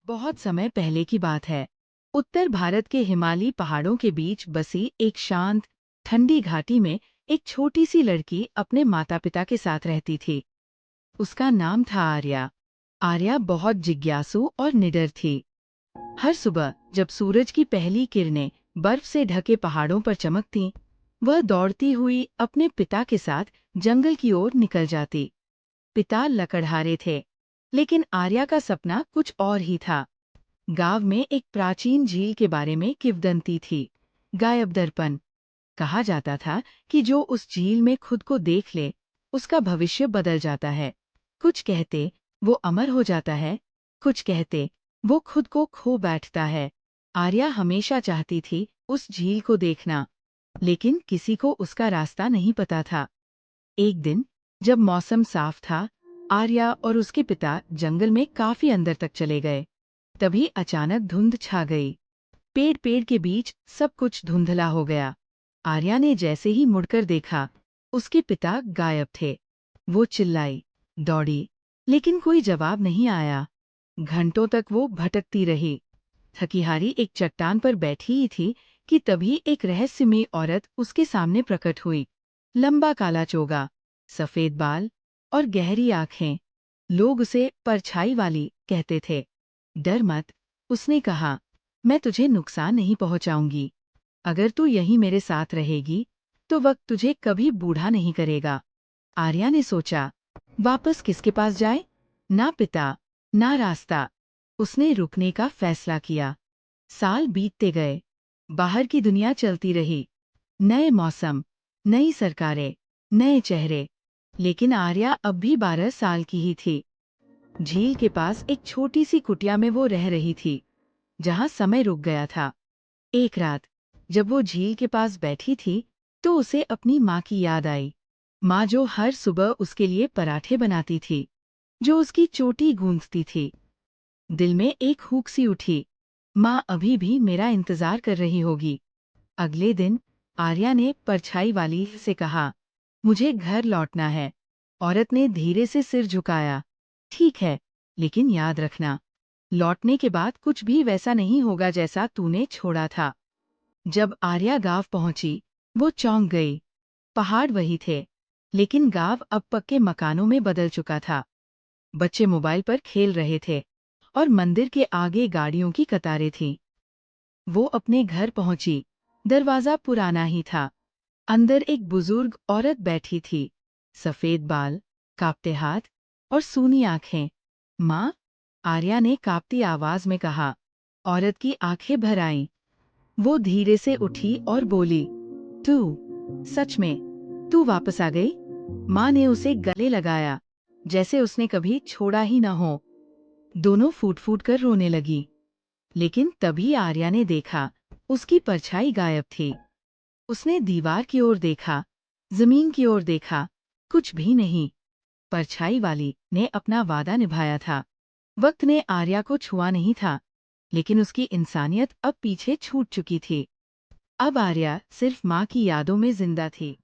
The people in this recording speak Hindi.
बहुत समय पहले की बात है। उत्तर भारत के हिमालयी पहाड़ों के बीच बसी एक शांत, ठंडी घाटी में एक छोटी सी लड़की अपने माता-पिता के साथ रहती थी। उसका नाम था आर्या। आर्या बहुत जिज्ञासु और निडर थी। हर सुबह जब सूरज की पहली किरणें बर्फ से ढके पहाड़ों पर चमकतीं, वह दौड़ती हुई अपने पिता के साथ जंगल की ओर निकल जाती। पिता लकड़हारे थे, लेकिन आर्या का सपना कुछ और ही था। गांव में एक प्राचीन झील के बारे में किंवदंती थी, गायब दर्पण। कहा जाता था कि जो उस झील में खुद को देख ले, उसका भविष्य बदल जाता है। कुछ कहते वो अमर हो जाता है, कुछ कहते वो खुद को खो बैठता है। आर्या हमेशा चाहती थी उस झील को देखना, लेकिन किसी को उसका रास्ता नहीं पता था। एक दिन जब मौसम साफ था, आर्या और उसके पिता जंगल में काफी अंदर तक चले गए। तभी अचानक धुंध छा गई। पेड़ के बीच सब कुछ धुंधला हो गया। आर्या ने जैसे ही मुड़कर देखा, उसके पिता गायब थे। वो चिल्लाई, दौड़ी, लेकिन कोई जवाब नहीं आया। घंटों तक वो भटकती रही। थकीहारी एक चट्टान पर बैठी ही थी कि तभी एक रहस्यमयी औरत उसके सामने प्रकट हुई। लंबा काला चोगा, सफेद बाल और गहरी आंखें। लोग उसे परछाई वाली कहते थे। डर मत, उसने कहा, मैं तुझे नुकसान नहीं पहुंचाऊंगी। अगर तू यहीं मेरे साथ रहेगी, तो वक्त तुझे कभी बूढ़ा नहीं करेगा। आर्या ने सोचा, वापस किसके पास जाए? ना पिता, ना रास्ता। उसने रुकने का फैसला किया। साल बीतते गए। बाहर की दुनिया चलती रही। नए मौसम, नई सरकारें, नए चेहरे। लेकिन आर्या अब भी 12 साल की ही थी। झील के पास एक छोटी सी कुटिया में वो रह रही थी, जहां समय रुक गया था। एक रात जब वो झील के पास बैठी थी, तो उसे अपनी माँ की याद आई। माँ जो हर सुबह उसके लिए पराठे बनाती थी, जो उसकी चोटी गूंथती थी। दिल में एक हुक सी उठी, माँ अभी भी मेरा इंतजार कर रही होगी। अगले दिन आर्या ने परछाई वाली से कहा, मुझे घर लौटना है। औरत ने धीरे से सिर झुकाया, ठीक है, लेकिन याद रखना, लौटने के बाद कुछ भी वैसा नहीं होगा जैसा तूने छोड़ा था। जब आर्या गांव पहुंची, वो चौंक गई। पहाड़ वही थे, लेकिन गांव अब पक्के मकानों में बदल चुका था। बच्चे मोबाइल पर खेल रहे थे और मंदिर के आगे गाड़ियों की कतारें थीं। वो अपने घर पहुंची। दरवाजा पुराना ही था। अंदर एक बुजुर्ग औरत बैठी थी, सफेद बाल, कांपते हाथ और सूनी आंखें। माँ, आर्या ने कांपती आवाज में कहा। औरत की आंखें भर आईं। वो धीरे से उठी और बोली, सच में तू वापस आ गई? माँ ने उसे गले लगाया, जैसे उसने कभी छोड़ा ही न हो। दोनों फूट फूट कर रोने लगी। लेकिन तभी आर्या ने देखा, उसकी परछाई गायब थी। उसने दीवार की ओर देखा, जमीन की ओर देखा, कुछ भी नहीं। परछाई वाली ने अपना वादा निभाया था। वक्त ने आर्या को छुआ नहीं था, लेकिन उसकी इंसानियत अब पीछे छूट चुकी थी। अब आर्या सिर्फ माँ की यादों में जिंदा थी।